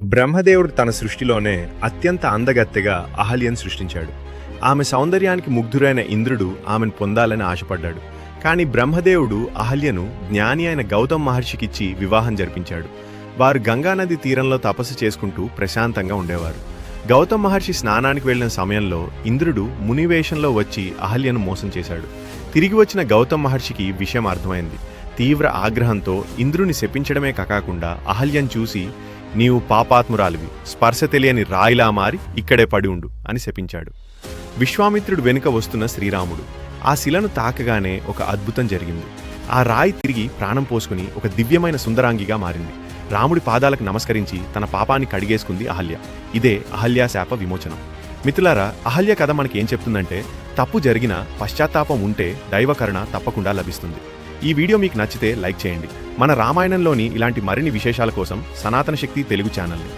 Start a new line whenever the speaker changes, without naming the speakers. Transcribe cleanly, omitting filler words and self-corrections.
బ్రహ్మదేవుడు తన సృష్టిలోనే అత్యంత అందగత్తెగా అహల్యను సృష్టించాడు. ఆమె సౌందర్యానికి ముగ్ధురైన ఇంద్రుడు ఆమెను పొందాలని ఆశపడ్డాడు. కానీ బ్రహ్మదేవుడు అహల్యను జ్ఞాని అయిన గౌతమ్ మహర్షికిచ్చి వివాహం జరిపించాడు. వారు గంగానది తీరంలో తపస్సు చేసుకుంటూ ప్రశాంతంగా ఉండేవారు. గౌతమ్ మహర్షి స్నానానికి వెళ్లిన సమయంలో ఇంద్రుడు మునివేషంలో వచ్చి అహల్యను మోసం చేశాడు. తిరిగి వచ్చిన గౌతమ్ మహర్షికి విషయం అర్థమైంది. తీవ్ర ఆగ్రహంతో ఇంద్రుని శపించడమే కాకుండా అహల్యను చూసి, నీవు పాపాత్మురాలివి, స్పర్శ తెలియని రాయిలా మారి ఇక్కడే పడి ఉండు అని శపించాడు. విశ్వామిత్రుడు వెనుక వస్తున్న శ్రీరాముడు ఆ శిలను తాకగానే ఒక అద్భుతం జరిగింది. ఆ రాయి తిరిగి ప్రాణం పోసుకుని ఒక దివ్యమైన సుందరాంగిగా మారింది. రాముడి పాదాలకు నమస్కరించి తన పాపాన్ని కడిగేసుకుంది అహల్య. ఇదే అహల్య శాప విమోచనం. మిత్రులారా, అహల్య కథ మనకి ఏం చెప్తుందంటే, తప్పు జరిగినా పశ్చాత్తాపం ఉంటే దైవకరుణ తప్పకుండా లభిస్తుంది. ఈ వీడియో మీకు నచ్చితే లైక్ చేయండి. మన రామాయణంలోని ఇలాంటి మరిన్ని విశేషాల కోసం సనాతన శక్తి తెలుగు ఛానల్ని